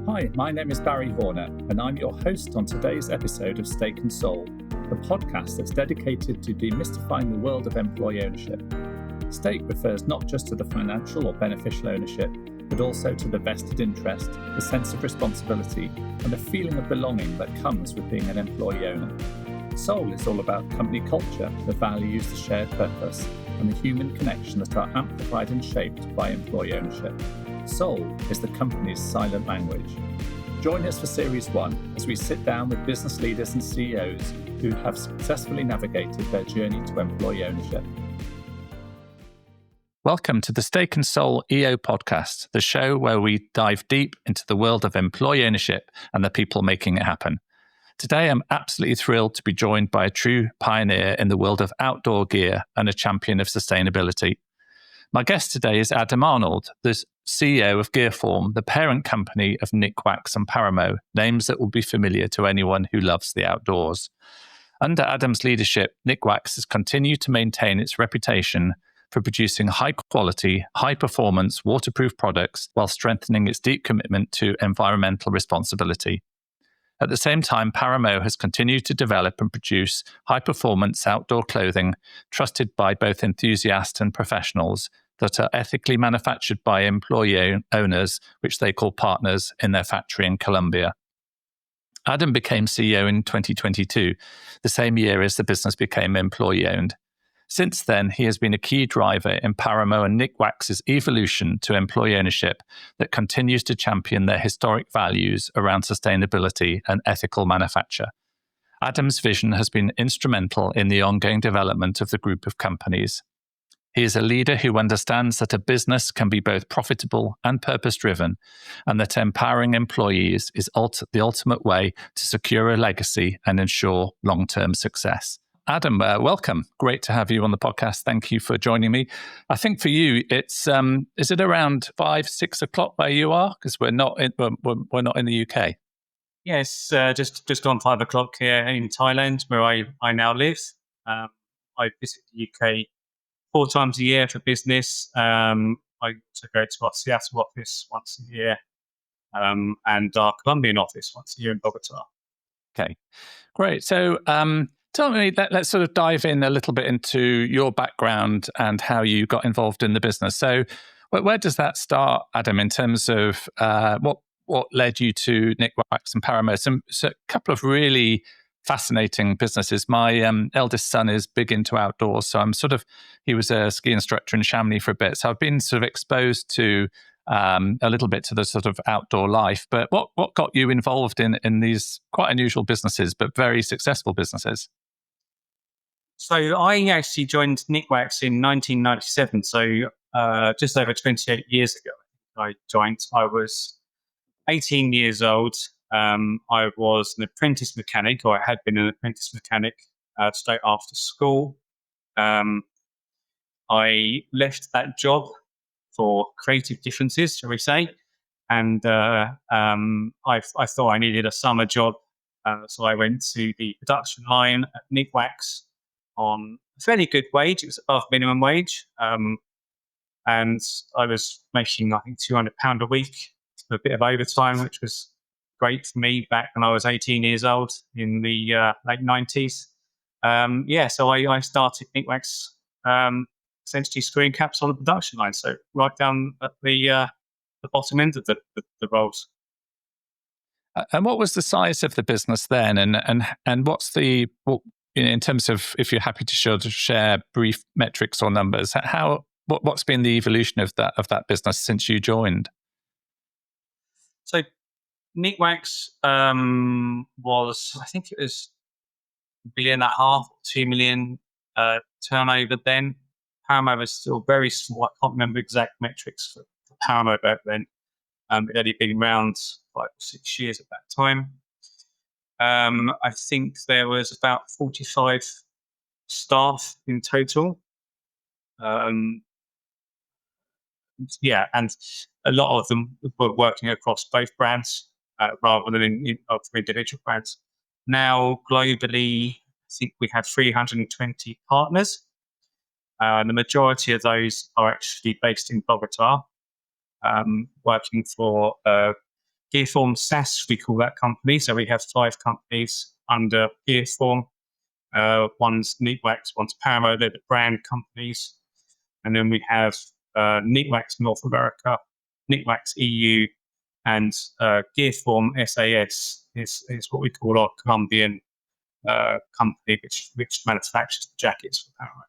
Hi, my name is Barry Horner, and I'm your host on today's episode of Stake and Soul, the podcast that's dedicated to demystifying the world of employee ownership. Stake refers not just to the financial or beneficial ownership, but also to the vested interest, the sense of responsibility, and the feeling of belonging that comes with being an employee owner. Soul is all about company culture, the values, the shared purpose, and the human connection that are amplified and shaped by employee ownership. Soul is the company's silent language. Join us for Series 1 as we sit down with business leaders and CEOs who have successfully navigated their journey to employee ownership. Welcome to the Stake and Soul EO podcast, the show where we dive deep into the world of employee ownership and the people making it happen. Today, I'm absolutely thrilled to be joined by a true pioneer in the world of outdoor gear and a champion of sustainability. My guest today is Adam Arnold, the CEO of GearForm, the parent company of Nikwax and Parama, names that will be familiar to anyone who loves the outdoors. Under Adam's leadership, Nikwax has continued to maintain its reputation for producing high-quality, high-performance, waterproof products while strengthening its deep commitment to environmental responsibility. At the same time, Parama has continued to develop and produce high-performance outdoor clothing trusted by both enthusiasts and professionals that are ethically manufactured by employee owners, which they call partners, in their factory in Colombia. Adam became CEO in 2022, the same year as the business became employee-owned. Since then, he has been a key driver in Parama and Nikwax's evolution to employee ownership that continues to champion their historic values around sustainability and ethical manufacture. Adam's vision has been instrumental in the ongoing development of the group of companies. He is a leader who understands that a business can be both profitable and purpose-driven, and that empowering employees is the ultimate way to secure a legacy and ensure long-term success. Adam, welcome. Great to have you on the podcast. Thank you for joining me. I think for you, it's is it around 5-6 o'clock where you are? Because we're not in the UK. Yes, just on 5 o'clock here in Thailand, where I now live. I visit the UK 4 times a year for business. I also go to our Seattle office once a year, and our Colombian office once a year in Bogota. Okay, great. So tell me, let's sort of dive in a little bit into your background and how you got involved in the business. So where does that start, Adam, in terms of what led you to Nikwax and Parama? So a couple of really fascinating businesses. My eldest son is big into outdoors, so he was a ski instructor in Chamonix for a bit. So I've been sort of exposed to a little bit to the sort of outdoor life. But what got you involved in these quite unusual businesses, but very successful businesses? So I actually joined Nikwax in 1997. So just over 28 years ago, I joined. I was 18 years old. I was an apprentice mechanic, or I had been an apprentice mechanic straight after school. I left that job for creative differences, shall we say. And I thought I needed a summer job. So I went to the production line at Nikwax on a fairly good wage. It was above minimum wage. And I was making, I think, £200 a week for a bit of overtime, which was great for me back when I was 18 years old in the late 90s. So I started Nikwax essentially screwing caps on the production line, so right down at the bottom end of the roles. And what was the size of the business then? And what's in terms of, if you're happy to share brief metrics or numbers, what's been the evolution of that business since you joined? So Nikwax was, I think it was $1.5 billion, 2 million turnover then. Parama was still very small. I can't remember exact metrics for Parama back then. It had only been around 5 or 6 years at that time. I think there was about 45 staff in total. And a lot of them were working across both brands rather than in individual brands. Now, globally, I think we have 320 partners. The majority of those are actually based in Bogota, working for GearForm SaaS, we call that company. So we have 5 companies under GearForm. One's Nikwax, one's Parama. They're the brand companies. And then we have Nikwax North America, Nikwax EU, and GearForm SAS is what we call our Colombian company, which manufactures the jackets for Parama.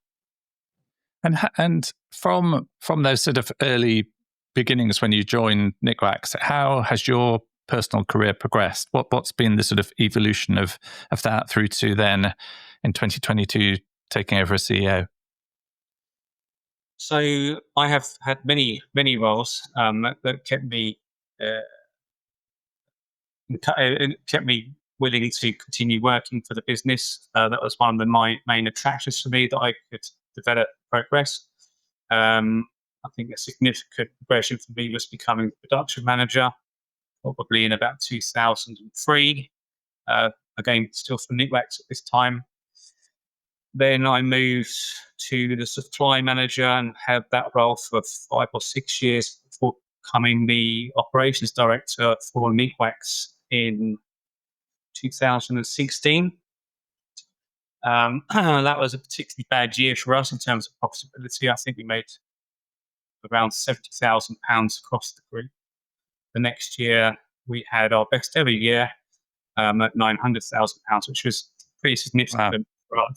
And from those sort of early beginnings when you joined Nikwax, how has your personal career progressed? What's been the sort of evolution of that through to then in 2022 taking over as CEO? So I have had many roles that kept me willing to continue working for the business. That was one of my main attractions for me, that I could develop, progress. I think a significant progression for me was becoming production manager, probably in about 2003. Again, still for Nikwax at this time. Then I moved to the supply manager and had that role for 5 or 6 years before becoming the operations director for Nikwax in 2016. That was a particularly bad year for us in terms of profitability. I think we made around £70,000 across the group. The next year, we had our best ever year at £900,000, which was pretty significant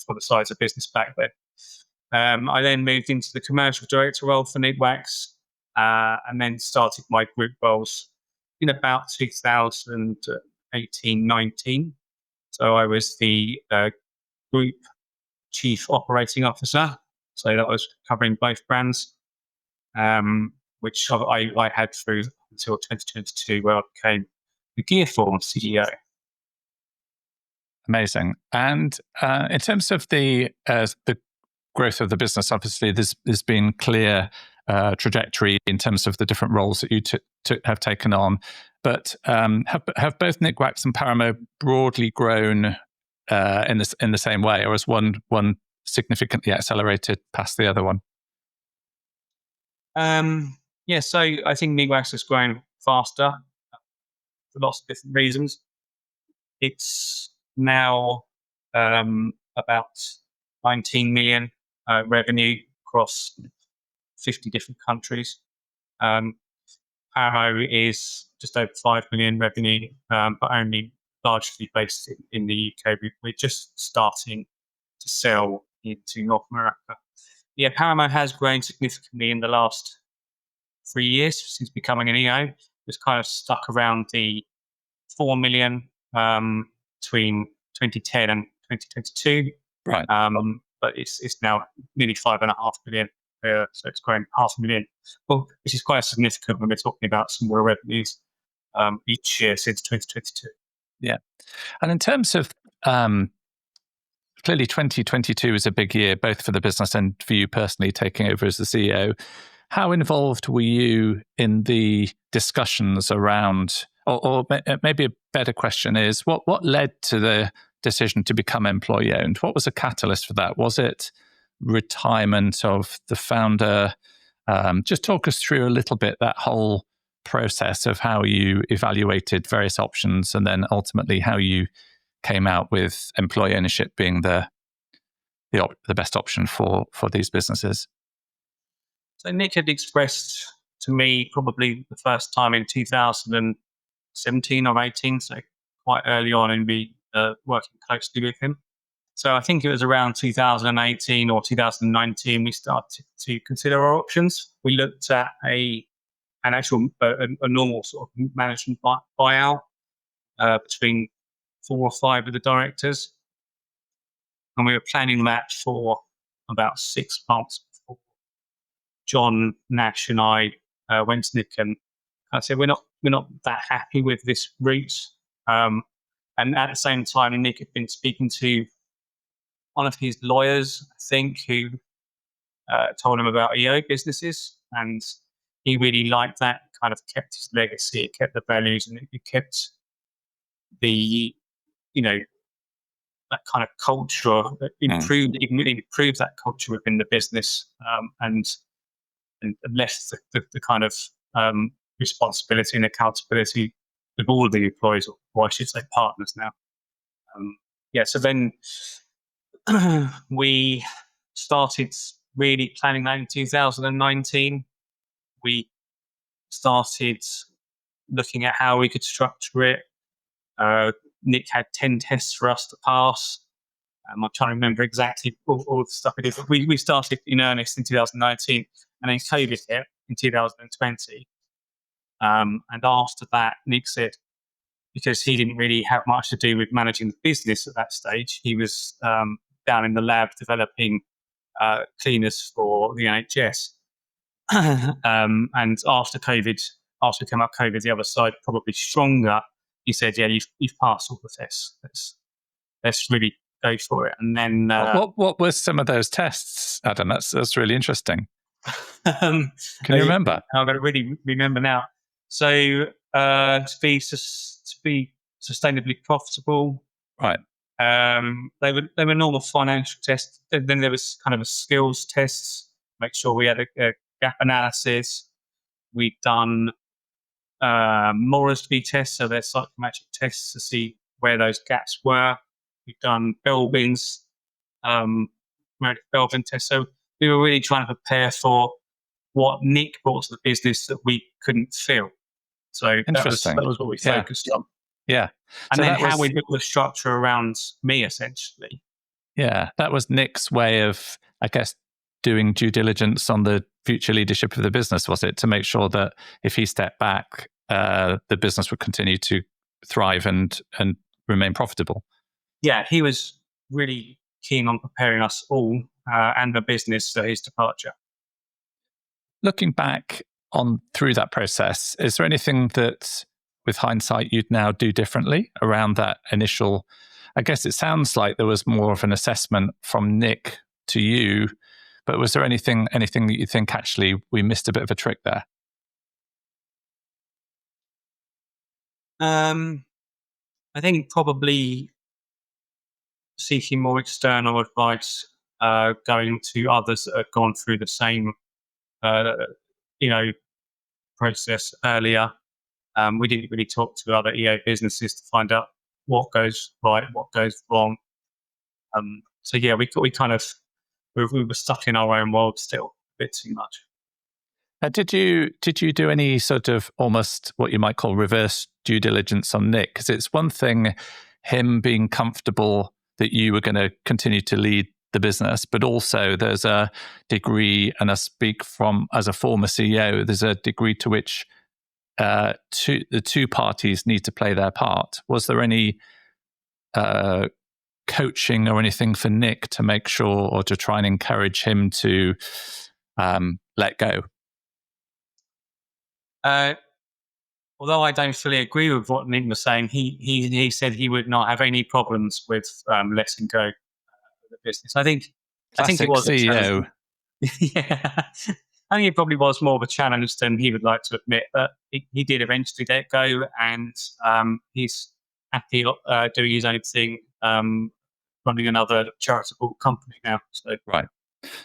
for the size of business back then. I then moved into the commercial director role for Nikwax, and then started my group roles in about 2018-19. So I was the group chief operating officer. So that was covering both brands, which I had through until 2022, where I became the GearForm CEO. Amazing. And in terms of the growth of the business, obviously there's been clear trajectory in terms of the different roles that you have taken on. But have both Nikwax and Parama broadly grown in the same way, or has one significantly accelerated past the other one? Yeah, so I think Nikwax has grown faster for lots of different reasons. It's now about 19 million revenue across 50 different countries. Paramo is just over 5 million revenue, but only largely based in the UK. We're just starting to sell into North America. Yeah, Paramo has grown significantly in the last 3 years since becoming an EO. It's kind of stuck around the 4 million between 2010 and 2022. Right. But it's now nearly 5.5 million. So it's grown 500,000, well, which is quite significant when we're talking about some real revenues each year since 2022. Yeah. And in terms of clearly 2022 is a big year, both for the business and for you personally taking over as the CEO. How involved were you in the discussions around, or maybe a better question is, what led to the decision to become employee owned? What was the catalyst for that? Was it retirement of the founder? Just talk us through a little bit that whole process of how you evaluated various options and then ultimately how you came out with employee ownership being the best option for these businesses. So Nick had expressed to me probably the first time in 2017 or 18, so quite early on in me working closely with him. So I think it was around 2018 or 2019 we started to consider our options. We looked at a normal sort of management buyout between 4 or 5 of the directors, and we were planning that for about 6 months before John, Nash, and I went to Nick and I said we're not that happy with this route. And at the same time, Nick had been speaking to one of his lawyers, I think, who told him about EO businesses, and he really liked that. Kind of kept his legacy, it kept the values, and it kept the that kind of culture, improved that culture within the business, and left the kind of responsibility and accountability with all of the employees, or I should say partners now. So then we started really planning that in 2019. We started looking at how we could structure it. Nick had 10 tests for us to pass. I'm trying to remember exactly all the stuff we did, but we started in earnest in 2019, and then COVID hit in 2020. And after that, Nick said, because he didn't really have much to do with managing the business at that stage, he was down in the lab developing cleaners for the NHS. And after COVID, after we came out COVID, the other side probably stronger. He said, "Yeah, you've passed all the tests. Let's really go for it." And then, what were some of those tests, Adam? That's really interesting. Can you remember? I'm going to really remember now. So to be sustainably profitable, right? They were normal financial tests. Then there was kind of a skills tests. Make sure we had a gap analysis. We'd done Morrisby tests, so they're psychometric tests to see where those gaps were. We've done Belbin's Meredith Belbin test. So we were really trying to prepare for what Nick brought to the business that we couldn't fill. So that was what we focused on. Yeah. And then how we built the structure around me, essentially. Yeah. That was Nick's way of, I guess, doing due diligence on the future leadership of the business, was it? To make sure that if he stepped back, the business would continue to thrive and remain profitable. Yeah, he was really keen on preparing us all and the business for his departure. Looking back on through that process, is there anything that, with hindsight, you'd now do differently around that initial? I guess it sounds like there was more of an assessment from Nick to you, but was there anything that you think actually we missed a bit of a trick there? I think probably seeking more external advice, going to others that have gone through the same, process earlier. We didn't really talk to other EO businesses to find out what goes right, what goes wrong. So yeah, we kind of we were stuck in our own world still a bit too much. Did you do any sort of almost what you might call reverse due diligence on Nick? Because it's one thing him being comfortable that you were going to continue to lead the business, but also there's a degree, and I speak from as a former CEO, there's a degree to which the two parties need to play their part. Was there any coaching or anything for Nick to make sure, or to try and encourage him to let go? Although I don't fully agree with what Nick was saying, he said he would not have any problems with letting go of the business. I think it was CEO. Yeah, I think it probably was more of a challenge than he would like to admit. But he did eventually let go, and he's happy doing his own thing, running another charitable company now. So right.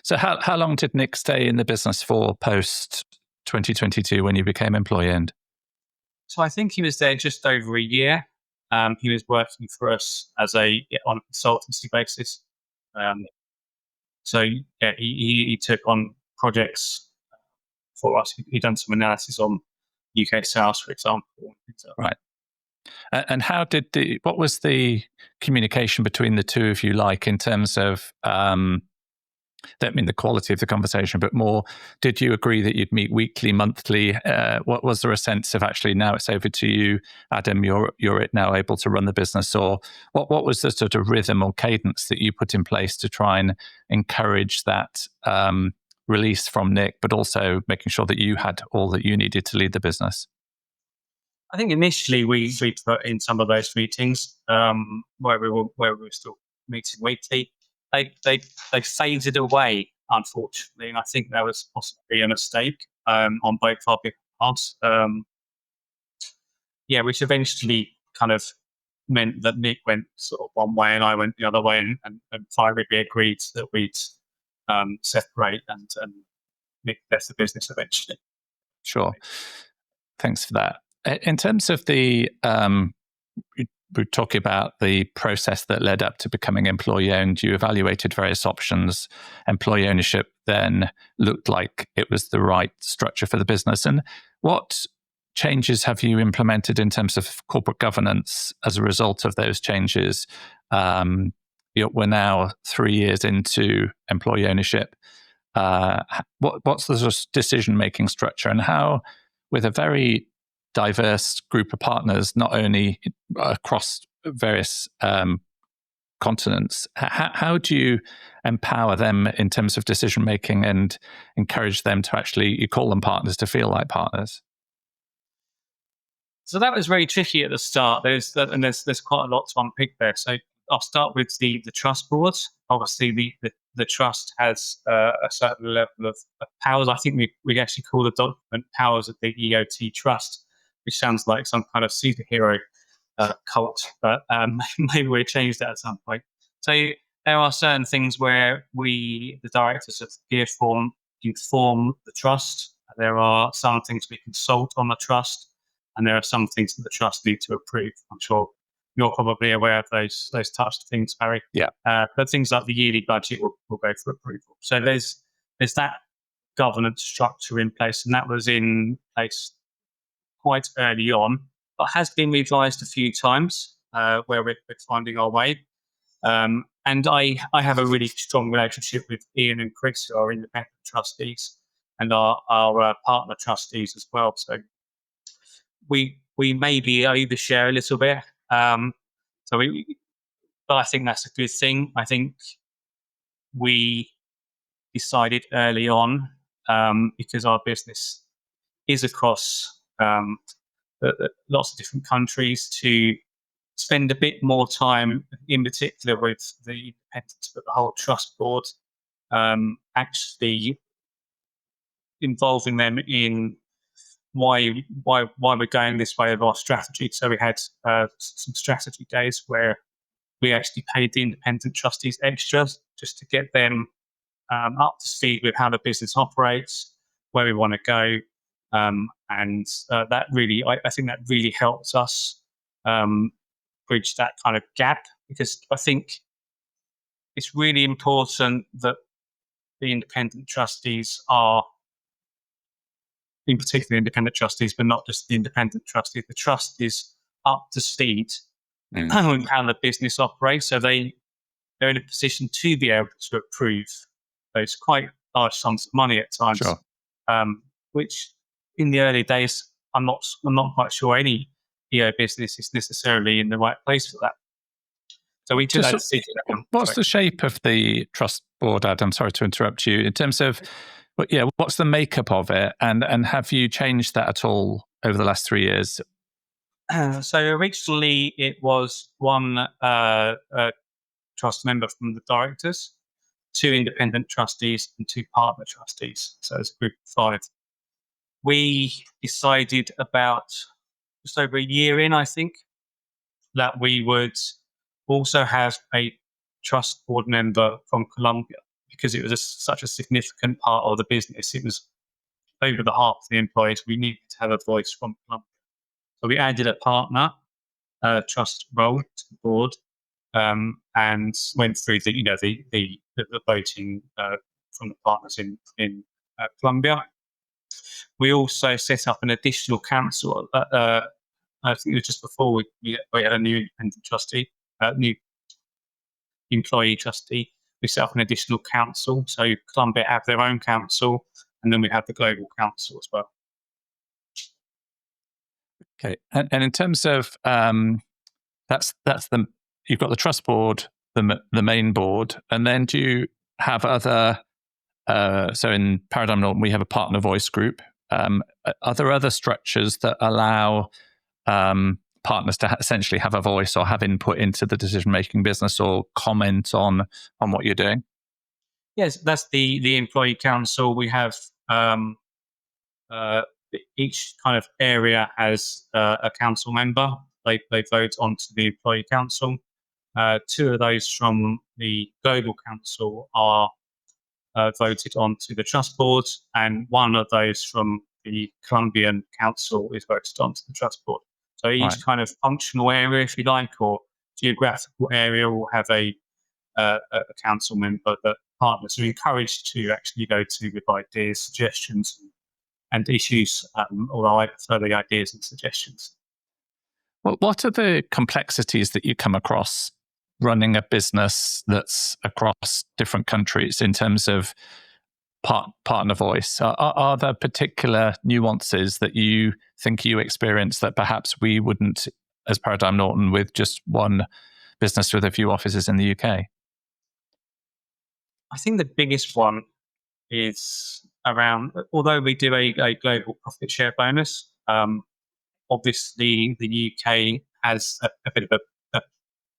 So how long did Nick stay in the business for post 2022 when you became employee owned? So I think he was there just over a year. He was working for us on a consultancy basis. So yeah, he took on projects for us. He'd done some analysis on UK sales, for example. Right. And what was the communication between the two of you like in terms of, don't mean the quality of the conversation, but more, did you agree that you'd meet weekly, monthly? What was there a sense of actually now it's over to you, Adam, you're now able to run the business? Or what was the sort of rhythm or cadence that you put in place to try and encourage that release from Nick, but also making sure that you had all that you needed to lead the business? I think initially we put in some of those meetings where we were still meeting weekly. They faded away, unfortunately, and I think that was possibly a mistake on both our parts. Which eventually kind of meant that Nick went sort of one way and I went the other way, and finally we agreed that we'd separate, and Nick left the business eventually. Sure. Thanks for that. In terms of we're talking about the process that led up to becoming employee owned. You evaluated various options. Employee ownership then looked like it was the right structure for the business. And what changes have you implemented in terms of corporate governance as a result of those changes? We're now 3 years into employee ownership. What's the sort of decision-making structure, and how, with a very diverse group of partners, not only across various continents, how do you empower them in terms of decision making and encourage them to actually, you call them partners, to feel like partners? So that was very tricky at the start. There's quite a lot to unpick there. So I'll start with the trust boards. Obviously, the trust has a certain level of powers. I think we actually call the document powers of the EOT trust, which sounds like some kind of superhero cult, but maybe we'll change that at some point. So there are certain things where the directors of GearForm, inform the trust. There are some things we consult on the trust, and there are some things that the trust need to approve. I'm sure you're probably aware of those touched things, Barry. Yeah. But things like the yearly budget will go for approval. So there's that governance structure in place, and that was in place quite early on, but has been revised a few times where we're finding our way. And I have a really strong relationship with Ian and Chris, who are independent trustees, and our partner trustees as well. So we maybe overshare a little bit. But I think that's a good thing. I think we decided early on, because our business is across lots of different countries, to spend a bit more time, in particular with the independents, but the whole trust board, actually involving them in why we're going this way of our strategy. So we had some strategy days where we actually paid the independent trustees extra just to get them up to speed with how the business operates, where we want to go. And that really, I think that really helps us bridge that kind of gap, because I think it's really important that the independent trustees are, in particular independent trustees, but not just the independent trustees, the trust is up to speed on how the business operates. So they're in a position to be able to approve those quite large sums of money at times, sure. Which in the early days, I'm not quite sure any EO business is necessarily in the right place for that. So we took that decision. What's the shape of the trust board, Adam? Sorry to interrupt you. In terms of, what's the makeup of it, and have you changed that at all over the last 3 years? So originally it was one trust member from the directors, 2 independent trustees, and 2 partner trustees. So it's a group of 5. We decided about just over a year in, I think, that we would also have a trust board member from Colombia, because it was such a significant part of the business. It was over the half of the employees. We needed to have a voice from Colombia. So we added a partner trust role to the board, and went through the voting from the partners in Colombia. We also set up an additional council. I think it was just before we had a new independent trustee, new employee trustee. We set up an additional council. So Colombia have their own council, and then we have the global council as well. Okay, and in terms of that's you've got the trust board, the main board, and then do you have other? So in Paradigm Norton, we have a partner voice group. Are there other structures that allow partners to essentially have a voice or have input into the decision-making business, or comment on what you're doing? Yes, that's the employee council. We have each kind of area has a council member. They vote onto the employee council. 2 of those from the global council are voted onto the trust board, and 1 of those from the Colombian council is voted onto the trust board. So each kind of functional area, if you like, or geographical area will have a council member that partners are encouraged to actually go to with ideas, suggestions, and issues, although I prefer the ideas and suggestions. Well, what are the complexities that you come across running a business that's across different countries in terms of partner voice? Are there particular nuances that you think you experience that perhaps we wouldn't as Paradigm Norton with just one business with a few offices in the UK? I think the biggest one is around, although we do a global profit share bonus, obviously the UK has a bit of a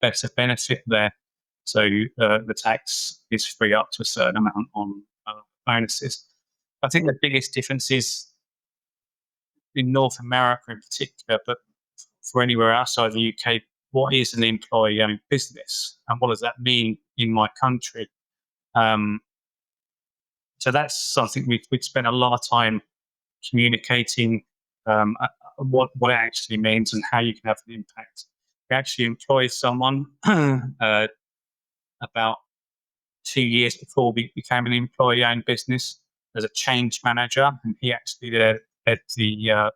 better benefit there. So the tax is free up to a certain amount on bonuses. I think the biggest difference is in North America in particular, but for anywhere outside the UK, what is an employee-owned business and what does that mean in my country? So that's something we've spent a lot of time communicating what it actually means and how you can have an impact. We actually employed someone about 2 years before we became an employee-owned business as a change manager, and he actually led the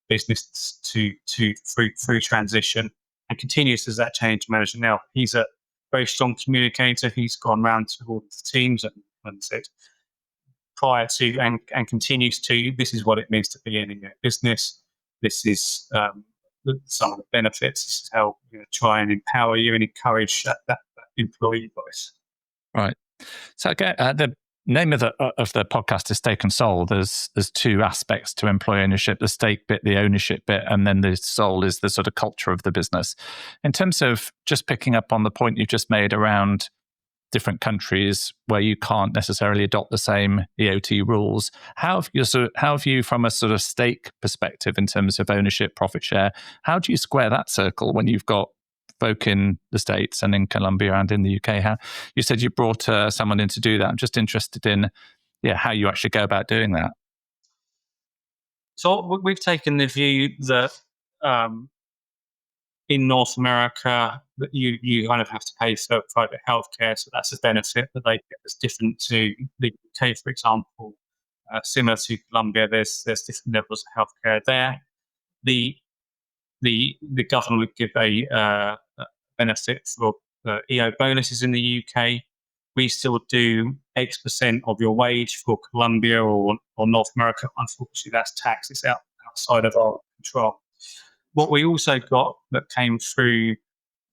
business through transition and continues as that change manager now. He's a very strong communicator. He's gone around to all the teams and said prior to and continues to, this is what it means to be in a business. This is some of the benefits. This is how we're going to try and empower you and encourage that employee voice. Right. So again, the name of the podcast is Stake and Soul. There's two aspects to employee ownership: the stake bit, the ownership bit, and then the soul is the sort of culture of the business. In terms of just picking up on the point you just made around different countries where you can't necessarily adopt the same EOT rules, how have you, from a sort of stake perspective in terms of ownership, profit share, how do you square that circle when you've got folk in the States and in Colombia and in the UK? How you said you brought someone in to do that. I'm just interested in how you actually go about doing that. So we've taken the view that in North America that you kind of have to pay for private healthcare, so that's a benefit that they get that's different to the UK, for example. Similar to Colombia, there's different levels of healthcare there. The government would give a benefit for EO bonuses in the UK. We still do X% of your wage for Colombia or North America. Unfortunately, that's tax. It's outside of our control. What we also got that came through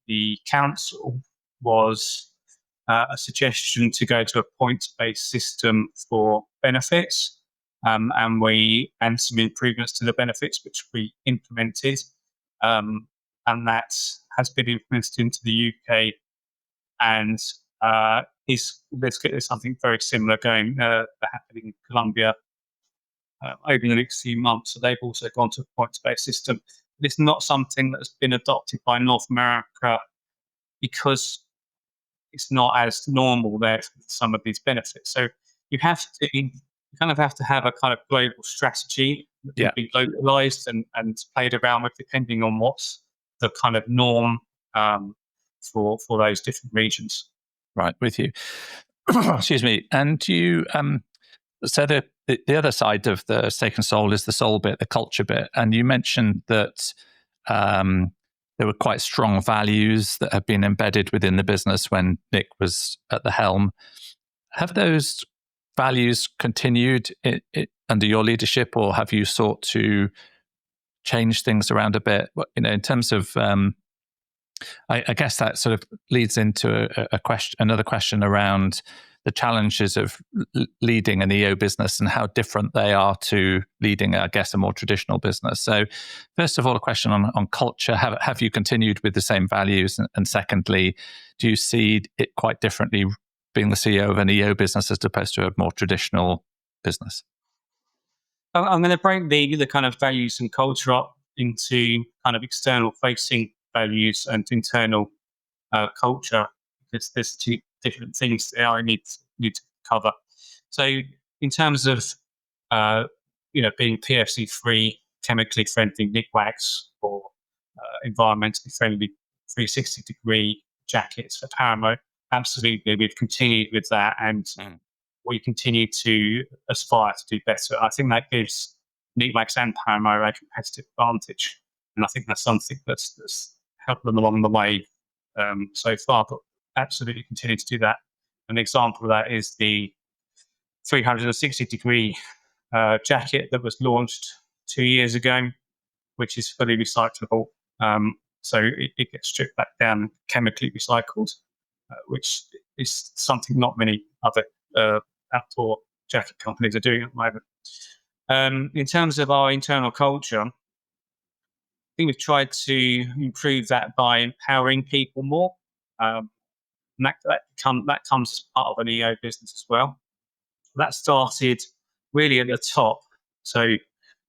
the council was a suggestion to go to a points-based system for benefits, and some improvements to the benefits which we implemented, and that has been implemented into the UK, and there's something very similar going happening in Colombia over the next few months. So they've also gone to a points-based system. It's not something that's been adopted by North America because it's not as normal there for some of these benefits. So you kind of have to have a kind of global strategy that can be localized and played around with depending on what's the kind of norm for those different regions. Right, with you. Excuse me. And you, so the other side of the stake and soul is the soul bit, the culture bit. And you mentioned that there were quite strong values that have been embedded within the business when Nick was at the helm. Have those values continued under your leadership, or have you sought to change things around a bit? In terms of, I guess that sort of leads into another question around the challenges of leading an EO business and how different they are to leading, I guess, a more traditional business. So first of all, a question on culture. Have you continued with the same values? And secondly, do you see it quite differently being the CEO of an EO business as opposed to a more traditional business? I'm going to break the kind of values and culture up into kind of external facing values and internal culture, because there's two different things that I need to cover. So in terms of being PFC-free, chemically friendly Nikwax, or environmentally friendly 360-degree jackets for Paramo. Absolutely, we've continued with that, and we continue to aspire to do better. I think that gives Nikwax and Paramo a competitive advantage, and I think that's something that's helped them along the way so far, but absolutely continue to do that. An example of that is the 360-degree jacket that was launched 2 years ago, which is fully recyclable. So it gets stripped back down, chemically recycled, which is something not many other outdoor jacket companies are doing at the moment. In terms of our internal culture, I think we've tried to improve that by empowering people more. And that comes as part of an EO business as well. That started really at the top. So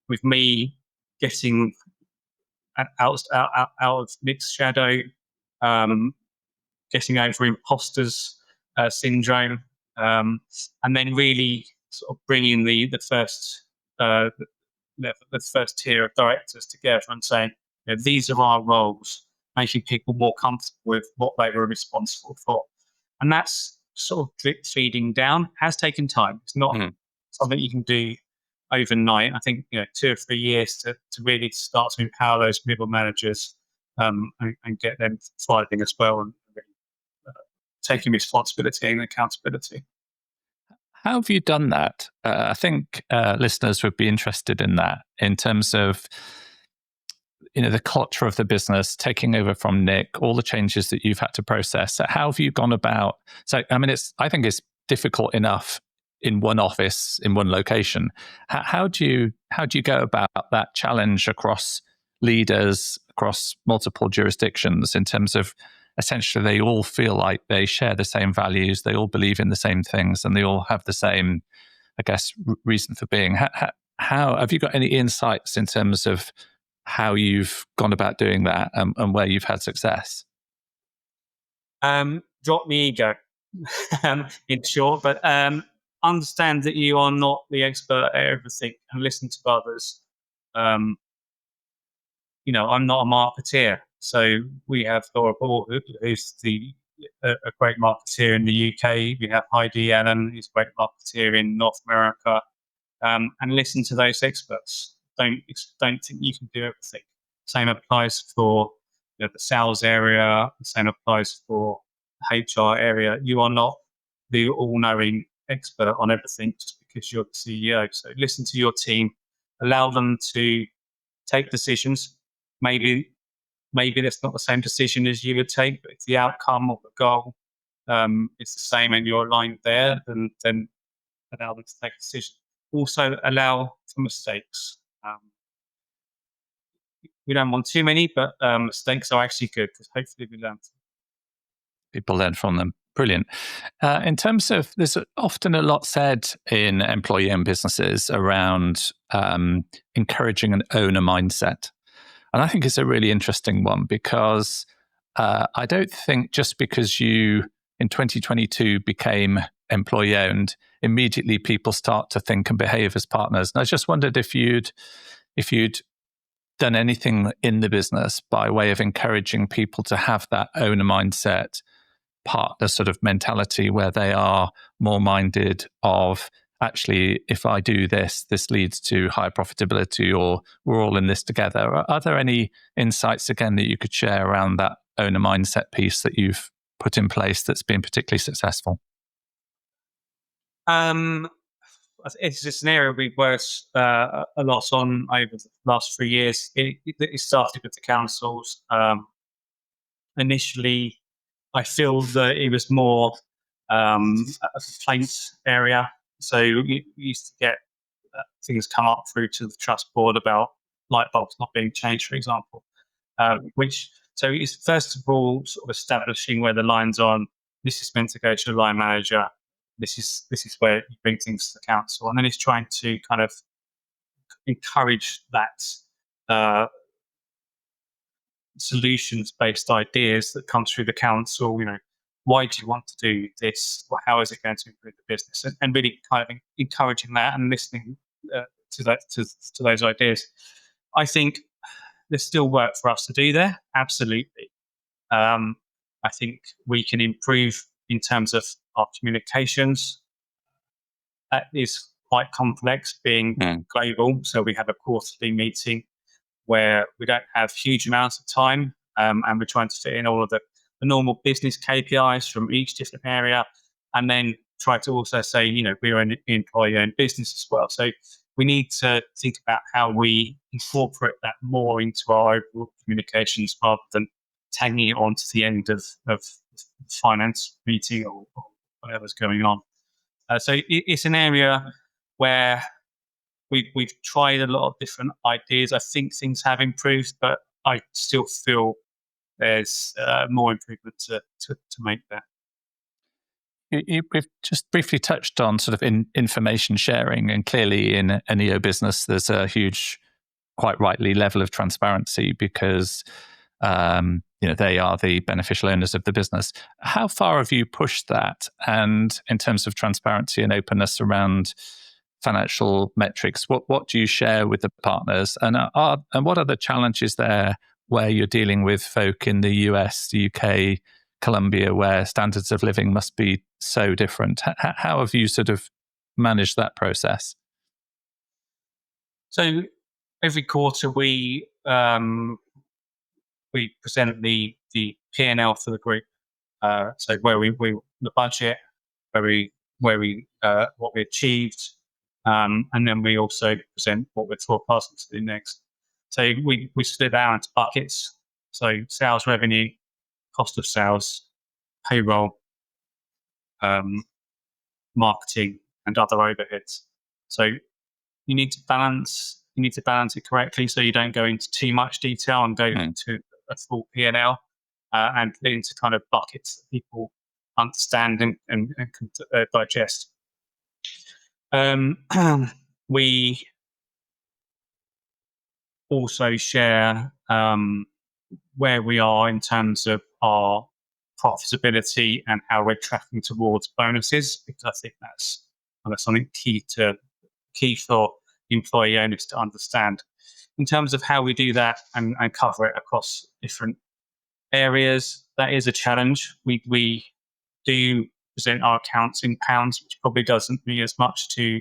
with me getting out of Nick's shadow, getting over imposters syndrome, and then really sort of bringing the first tier of directors together and saying, these are our roles, making people more comfortable with what they were responsible for. And that's sort of drip feeding down. Has taken time. It's not something you can do overnight. I think 2 or 3 years to really start to empower those middle managers and get them thriving as well, and taking responsibility and accountability. How have you done that? I think listeners would be interested in that, in terms of the culture of the business, taking over from Nick, all the changes that you've had to process. How have you gone about? So, I mean, I think it's difficult enough in one office, in one location. How do you go about that challenge across leaders, across multiple jurisdictions, in terms of essentially they all feel like they share the same values, they all believe in the same things, and they all have the same, I guess, reason for being? How have you got any insights in terms of how you've gone about doing that, and where you've had success? Drop the ego, in short, but understand that you are not the expert at everything, and listen to others. I'm not a marketeer, so we have Laura Ball, who's a great marketeer in the UK. We have Heidi Allen, who's a great marketeer in North America, and listen to those experts. Don't think you can do everything. Same applies for the sales area. The same applies for the HR area. You are not the all-knowing expert on everything just because you're the CEO. So listen to your team, allow them to take decisions. Maybe that's not the same decision as you would take, but if the outcome of the goal is the same and you're aligned there, then allow them to take a decision. Also allow for mistakes. We don't want too many, but mistakes are actually good, because hopefully we learn. People learn from them. Brilliant. In terms of, there's often a lot said in employee-owned businesses around encouraging an owner mindset. And I think it's a really interesting one, because I don't think just because you in 2022 became employee-owned, immediately people start to think and behave as partners. And I just wondered if you'd done anything in the business by way of encouraging people to have that owner mindset, partner sort of mentality, where they are more minded of, actually, if I do this leads to higher profitability, or we're all in this together. Are there any insights, again, that you could share around that owner mindset piece that you've put in place that's been particularly successful? It's just an area we've worked a lot on over the last 3 years. It started with the councils. Initially, I feel that it was more a complaint area. So you used to get things come up through to the trust board about light bulbs not being changed, for example. So it's first of all sort of establishing where the lines are. This is meant to go to the line manager. This is where you bring things to the council, and then it's trying to kind of encourage that solutions-based ideas that come through the council. Why do you want to do this? How is it going to improve the business? And really kind of encouraging that and listening to those ideas. I think there's still work for us to do there. Absolutely. I think we can improve in terms of our communications. That is quite complex, being global. So we have a quarterly meeting where we don't have huge amounts of time, and we're trying to fit in all of the normal business KPIs from each different area, and then try to also say, we're an employee-owned business as well. So we need to think about how we incorporate that more into our overall communications rather than tagging it on to the end of finance meeting or whatever's going on. So it's an area where we've tried a lot of different ideas. I think things have improved, but I still feel there's more improvement to make there. We've just briefly touched on sort of information sharing, and clearly in an EO business, there's a huge, quite rightly, level of transparency because they are the beneficial owners of the business. How far have you pushed that? And in terms of transparency and openness around financial metrics, what do you share with the partners? And what are the challenges there where you're dealing with folk in the US, the UK, Colombia, where standards of living must be so different? How have you sort of managed that process? So every quarter we present the P&L for the group. So where we the budget, where we what we achieved, and then we also present what we're forecasting to do next. So we split out into buckets. So sales revenue, cost of sales, payroll, marketing, and other overheads. So you need to balance it correctly, so you don't go into too much detail and go into a full P&L, and into kind of buckets that people understand and can digest. We also share where we are in terms of our profitability and how we're tracking towards bonuses, because I think that's something key for employee owners to understand. In terms of how we do that and cover it across different areas, that is a challenge. We do present our accounts in pounds, which probably doesn't mean as much to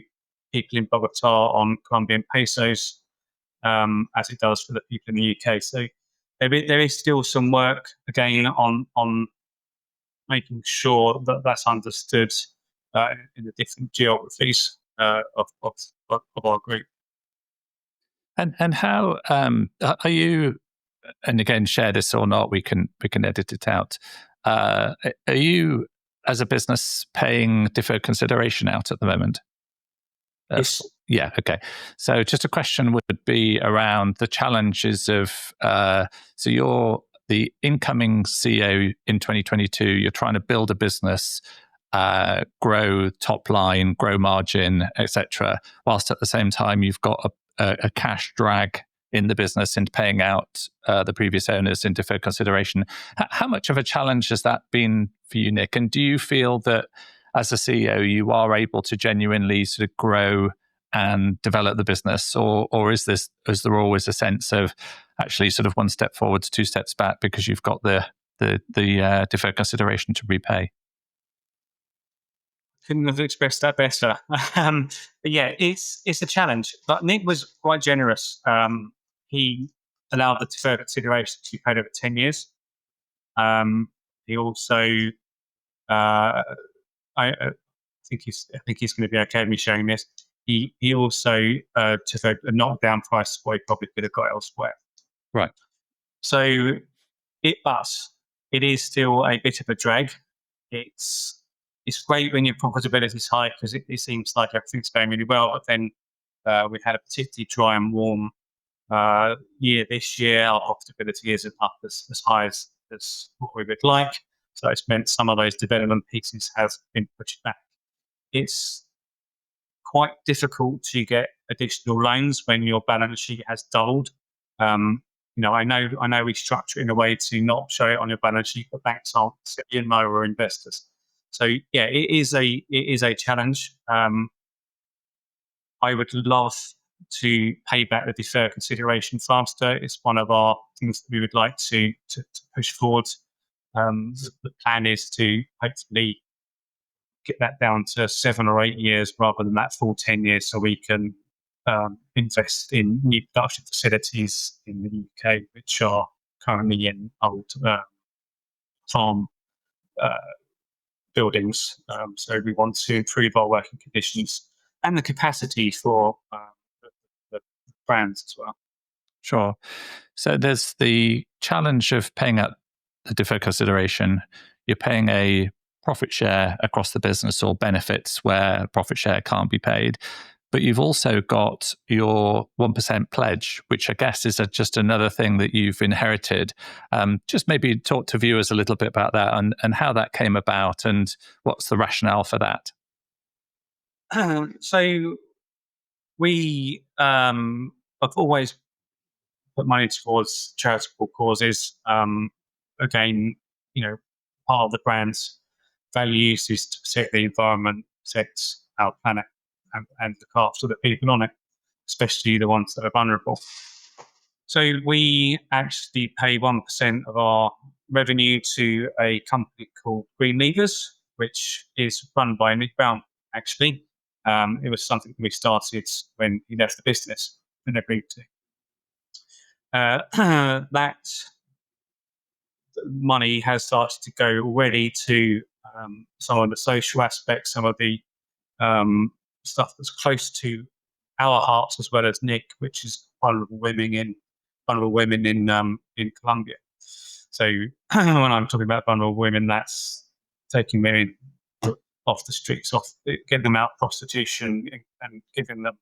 people in Bogota on Colombian pesos as it does for the people in the UK. So there is still some work again on making sure that that's understood in the different geographies of our group. And how are you? And again, share this or not, we can edit it out. Are you, as a business, paying deferred consideration out at the moment? Yes. Yeah. Okay. So just a question would be around the challenges of. So you're the incoming CEO in 2022. You're trying to build a business, grow top line, grow margin, etc. Whilst at the same time you've got a cash drag in the business and paying out the previous owners in deferred consideration. How much of a challenge has that been for you, Nick? And do you feel that as a CEO, you are able to genuinely sort of grow and develop the business, or is there always a sense of actually sort of one step forwards, two steps back because you've got the deferred consideration to repay? Couldn't have expressed that better. But yeah, it's a challenge. But Nick was quite generous. He allowed the deferred consideration to be paid over 10 years. He also, I think he's going to be okay with me sharing this. He also took a knockdown price what he probably could have got elsewhere. Right. So it is still a bit of a drag. It's great when your profitability is high because it seems like everything's going really well. But then we had a particularly dry and warm year this year. Our profitability isn't up as high as what we would like. So it's meant some of those development pieces have been pushed back. It's quite difficult to get additional loans when your balance sheet has doubled. I know we structure it in a way to not show it on your balance sheet, but banks aren't CMO or investors. So yeah, it is a challenge. I would love to pay back the deferred consideration faster. It's one of our things that we would like to push forward. The plan is to hopefully get that down to 7 or 8 years rather than that full 10 years, so we can invest in new production facilities in the UK, which are currently in old farm buildings. So we want to improve our working conditions and the capacity for the brands as well. Sure. So there's the challenge of paying out the deferred consideration. You're paying a profit share across the business or benefits where profit share can't be paid. But you've also got your 1% pledge, which I guess is just another thing that you've inherited. Just maybe talk to viewers a little bit about that and how that came about and what's the rationale for that. So we have always put money towards charitable causes. Again, part of the brand's values is to protect the environment, protect our planet, and look after the people on it, especially the ones that are vulnerable. So we actually pay 1% of our revenue to a company called Green Levers, which is run by Nick Brown, actually. It was something we started when he left the business and agreed to. That money has started to go already to some of the social aspects, some of the stuff that's close to our hearts, as well as Nick, which is vulnerable women in Colombia. So when I'm talking about vulnerable women, that's taking women off the streets, getting them out of prostitution, and giving them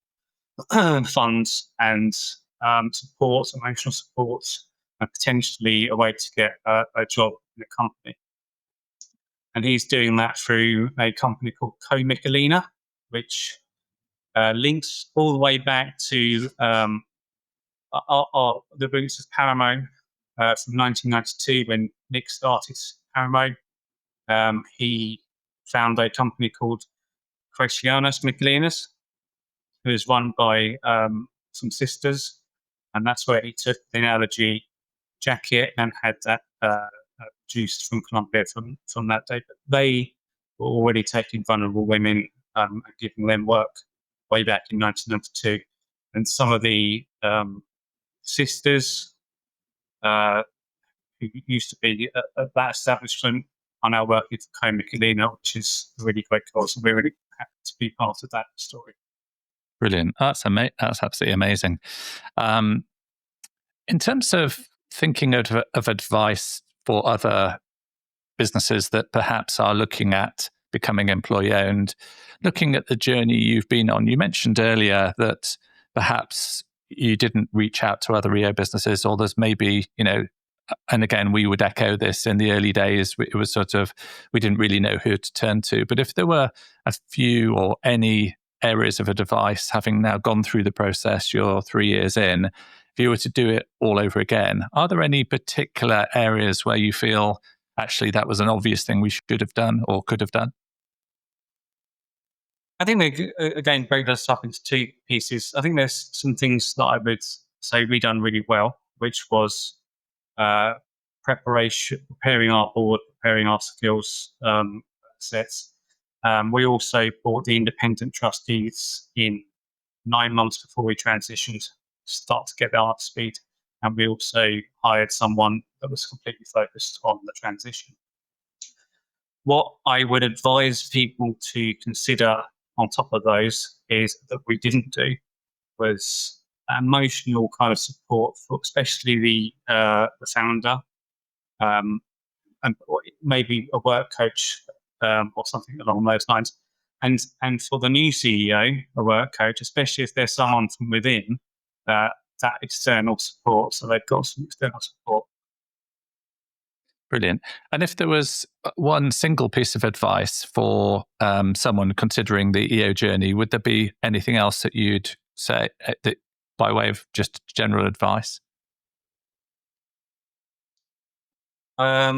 funds and support, emotional support, and potentially a way to get a job in a company. And he's doing that through a company called Co-Michelina, which links all the way back to the roots of Paramo from 1992 when Nick started Paramo. He found a company called Creaciones Michelinas, who is run by some sisters, and that's where he took the analogy jacket and had that produced from Colombia from that day. But they were already taking vulnerable women and giving them work way back in 1992. And some of the sisters who used to be at that establishment are now working for Co-Michelina, which is a really great cause. And we're really happy to be part of that story. Brilliant. That's absolutely amazing. In terms of thinking of advice for other businesses that perhaps are looking at becoming employee-owned, looking at the journey you've been on, you mentioned earlier that perhaps you didn't reach out to other EO businesses, or there's maybe, and again, we would echo this in the early days, it was sort of, we didn't really know who to turn to. But if there were a few or any areas of advice, having now gone through the process, you're 3 years in, if you were to do it all over again, are there any particular areas where you feel actually that was an obvious thing we should have done or could have done? I think they, again, break this up into two pieces. I think there's some things that I would say we done really well, which was preparing our board, preparing our skills sets. We also brought the independent trustees in 9 months before we transitioned to start to get them up to speed. And we also hired someone that was completely focused on the transition. What I would advise people to consider on top of those is that we didn't do was emotional kind of support for especially the founder, and maybe a work coach or something along those lines. And for the new CEO, a work coach, especially if there's someone from within, that external support, so they've got some external support. Brilliant. And if there was one single piece of advice for someone considering the EO journey, would there be anything else that you'd say that, by way of just general advice? I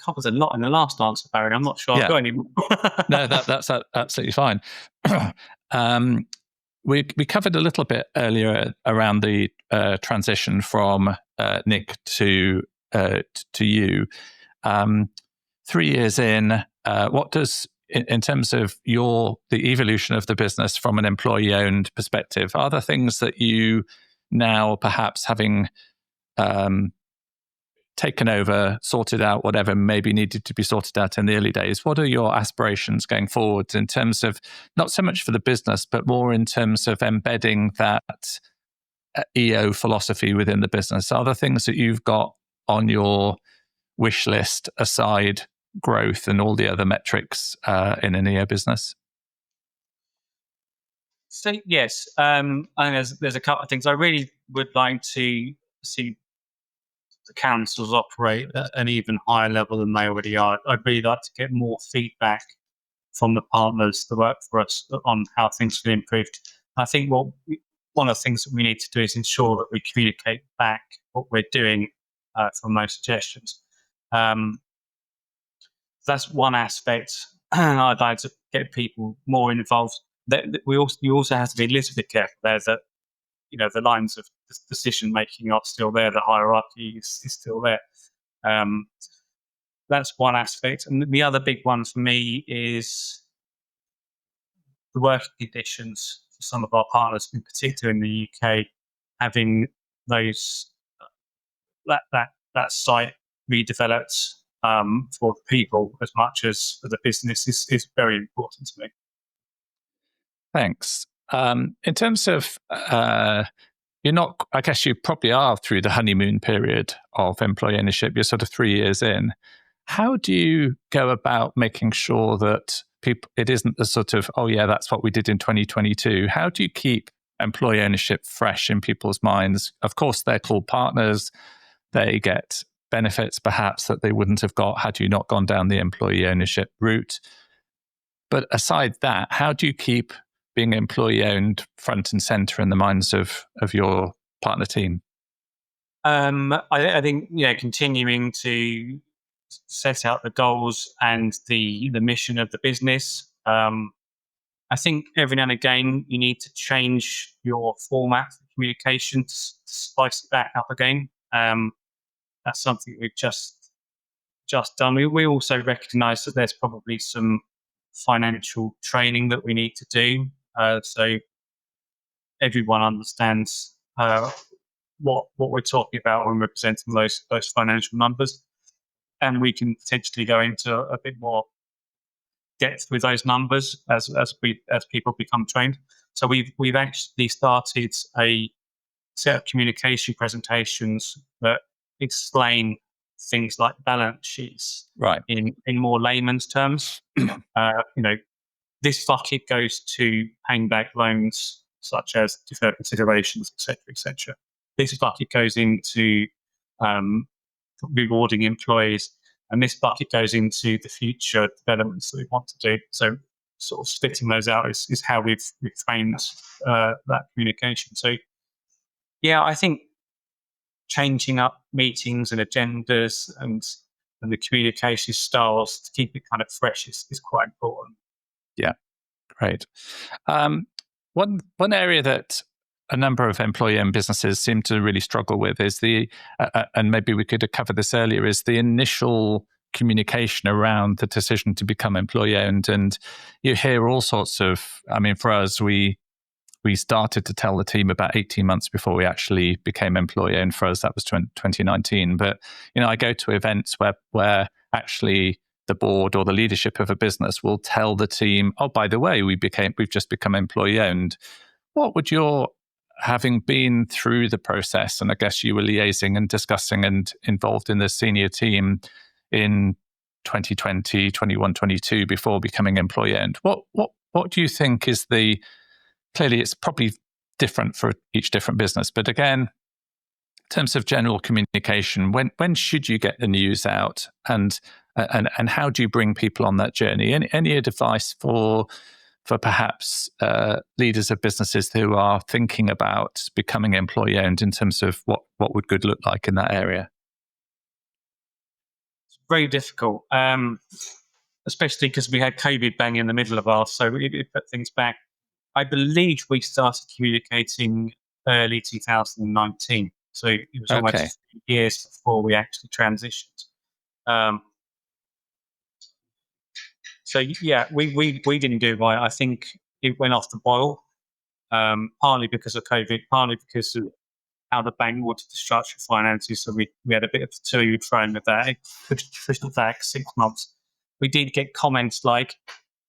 covered a lot in the last answer, Barry. I'm not sure I've got any more. No, that's absolutely fine. we covered a little bit earlier around the transition from Nick to you. 3 years in, what does, in terms of the evolution of the business from an employee-owned perspective, are there things that you now, perhaps having taken over, sorted out whatever maybe needed to be sorted out in the early days, what are your aspirations going forward in terms of, not so much for the business, but more in terms of embedding that EO philosophy within the business? Are there things that you've got on your wish list aside growth and all the other metrics in an EO business? So yes, I think there's a couple of things. I really would like to see the councils operate at an even higher level than they already are. I'd really like to get more feedback from the partners that work for us on how things can improve. I think one of the things that we need to do is ensure that we communicate back what we're doing from those suggestions. That's one aspect. I'd like to get people more involved. You also have to be a little bit careful there that the lines of decision making are still there. The hierarchy is still there. That's one aspect, and the other big one for me is the working conditions for some of our partners, in particular in the UK, having those that site redeveloped for people as much as for the business is very important to me. Thanks. In terms of, you're not, I guess you probably are through the honeymoon period of employee ownership. You're sort of 3 years in. How do you go about making sure that it isn't the sort of, oh yeah, that's what we did in 2022? How do you keep employee ownership fresh in people's minds? Of course, they're called partners. They get benefits perhaps that they wouldn't have got had you not gone down the employee ownership route. But aside that, how do you keep being employee owned front and center in the minds of your partner team? I think continuing to set out the goals and the mission of the business. I think every now and again you need to change your format for communication to spice it back up again. That's something we've just done. We also recognise that there's probably some financial training that we need to do, so everyone understands what we're talking about when we're presenting those financial numbers, and we can potentially go into a bit more depth with those numbers as people become trained. So we've actually started a set of communication presentations that explain things like balance sheets, right, in more layman's terms. This bucket goes to paying back loans such as deferred considerations, etc., etc. This bucket goes into rewarding employees, and this bucket goes into the future developments that we want to do. So sort of splitting those out is how we've framed that communication. So yeah, I think changing up meetings and agendas and the communication styles to keep it kind of fresh is quite important. Yeah, great. One area that a number of employee-owned businesses seem to really struggle with is and maybe we could have covered this earlier, is the initial communication around the decision to become employee-owned. And you hear all sorts of, for us, we started to tell the team about 18 months before we actually became employee-owned. For us, that was 2019. But, I go to events where actually the board or the leadership of a business will tell the team, oh, by the way, we've just become employee-owned. What would having been through the process, and I guess you were liaising and discussing and involved in the senior team in 2020, 21, 22 before becoming employee-owned, what do you think is clearly it's probably different for each different business, but again, in terms of general communication, when should you get the news out, and how do you bring people on that journey? Any advice for perhaps leaders of businesses who are thinking about becoming employee-owned in terms of what would good look like in that area? It's very difficult, especially because we had COVID bang in the middle of ours, so it put things back. I believe we started communicating early 2019. So it was Okay. almost 3 years before we actually transitioned. Um, so yeah, we didn't do it right. I think it went off the boil, partly because of COVID, partly because of how the bank wanted to structure finances. So we had a bit of a to thrown with that. It pushed it back 6 months. We did get comments like,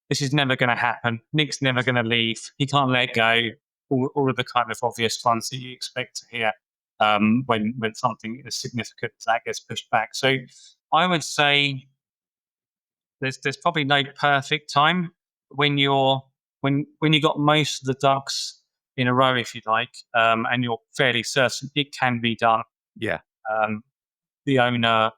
"This is never going to happen. Nick's never going to leave. He can't let go." All of the kind of obvious ones that you expect to hear when something as significant as that gets pushed back. So I would say there's probably no perfect time when you got most of the ducks in a row, if you like, and you're fairly certain it can be done. Yeah. Um, the owner,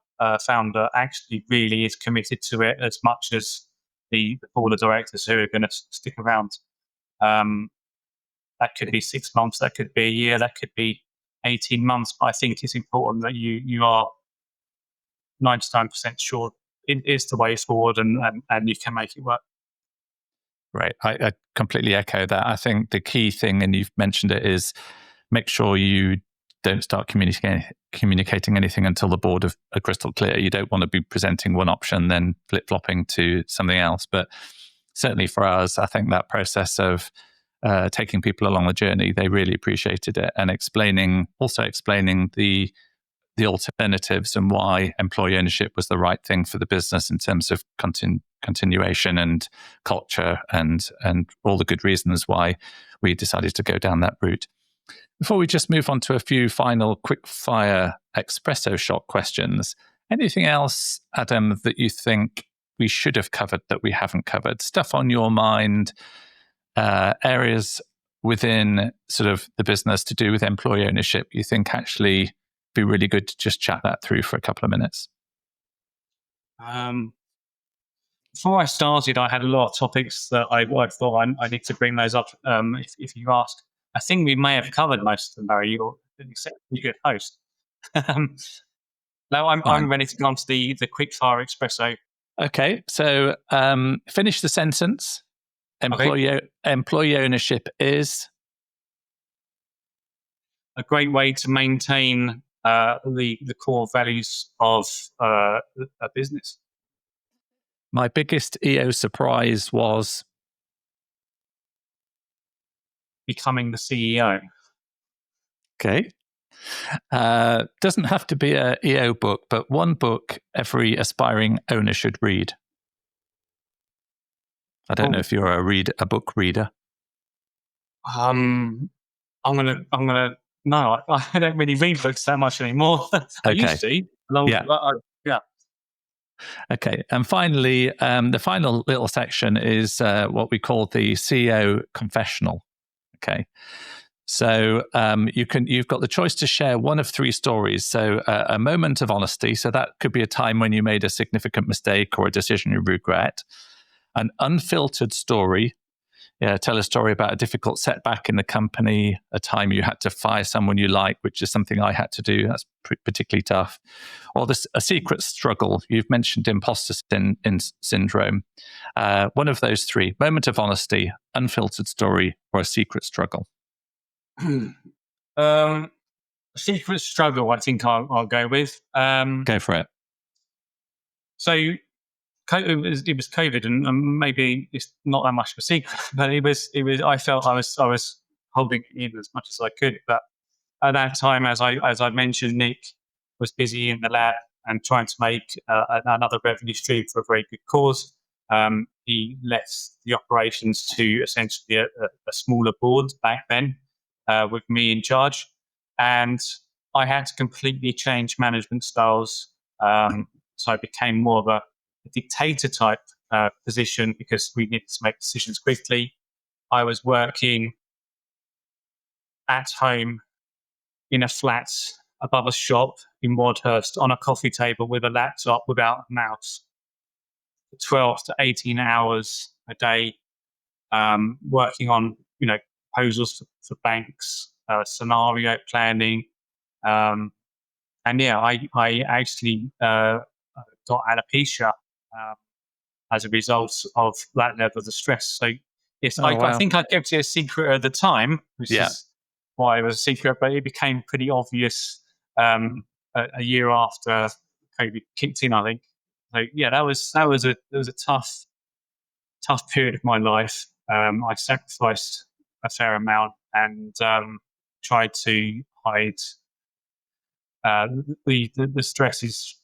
founder, actually really is committed to it as much as the board of directors who are going to stick around. Um, that could be 6 months, that could be a year, that could be 18 months. But I think it's important that you are 99% sure it is the way forward and you can make it work. Right. I completely echo that. I think the key thing, and you've mentioned it, is make sure you don't start communicating anything until the board are crystal clear. You don't want to be presenting one option, then flip-flopping to something else. But certainly for us, I think that process of taking people along the journey, they really appreciated it, and explaining the alternatives and why employee ownership was the right thing for the business in terms of continuation and culture and all the good reasons why we decided to go down that route. Before we just move on to a few final quick fire espresso shot questions, anything else, Adam, that you think we should have covered that we haven't covered? Stuff on your mind, areas within sort of the business to do with employee ownership you think actually be really good to just chat that through for a couple of minutes? Before I started, I had a lot of topics that I thought I need to bring those up if you ask. I think we may have covered most of them, Barry. You're an exceptionally good host. Now I'm ready to go on to the quick fire espresso. Okay, so finish the sentence. Employee ownership is a great way to maintain the core values of a business. My biggest EO surprise was becoming the CEO. Okay. Doesn't have to be a EO book, but one book every aspiring owner should read. I don't know if you're a book reader. I'm gonna. No, I don't really read books that much anymore. I used to. Yeah. Okay. And finally, the final little section is what we call the CEO confessional. Okay. So you've got the choice to share one of three stories. So a moment of honesty. So that could be a time when you made a significant mistake or a decision you regret. An unfiltered story. Yeah, tell a story about a difficult setback in the company, a time you had to fire someone you like, which is something I had to do. That's particularly tough. Or a secret struggle. You've mentioned imposter syndrome. One of those three: moment of honesty, unfiltered story, or a secret struggle. Secret struggle, I think I'll go with. Go for it. So it was COVID, and maybe it's not that much of a secret, but it was. I felt I was holding it in as much as I could. But at that time, as I mentioned, Nick was busy in the lab and trying to make another revenue stream for a very good cause. He left the operations to essentially a smaller board back then, with me in charge, and I had to completely change management styles. So I became more of a dictator type position because we needed to make decisions quickly. I was working at home in a flat above a shop in Wadhurst on a coffee table with a laptop without a mouse, 12 to 18 hours a day, working on proposals for banks, scenario planning, and yeah, I actually got alopecia as a result of that level of the stress. So Yes, Oh, I wow. think I kept it a secret at the time, which Yeah. is why it was a secret, but it became pretty obvious a year after COVID kicked in, I think. So yeah, that was a tough period of my life. I sacrificed a fair amount and tried to hide the stresses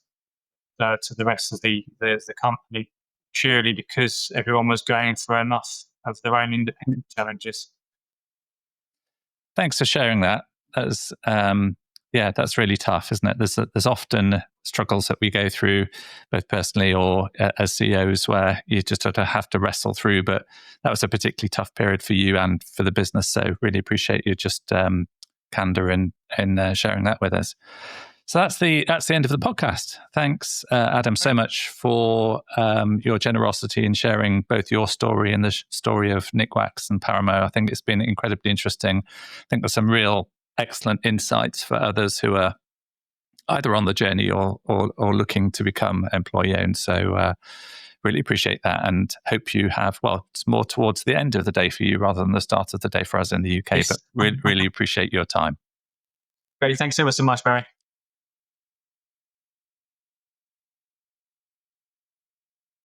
to the rest of the company, purely because everyone was going through enough of their own independent challenges. Thanks for sharing that. That's really tough, isn't it? There's often struggles that we go through, both personally or as CEOs, where you just sort of have to wrestle through. But that was a particularly tough period for you and for the business. So really appreciate you just candor in sharing that with us. So that's the end of the podcast. Thanks, Adam, so much for your generosity in sharing both your story and the story of Nikwax and Parama. I think it's been incredibly interesting. I think there's some real excellent insights for others who are either on the journey or looking to become employee owned. So really appreciate that, and hope you have, well, it's more towards the end of the day for you rather than the start of the day for us in the UK. Yes. But really appreciate your time. Great. Thanks so much, Barry.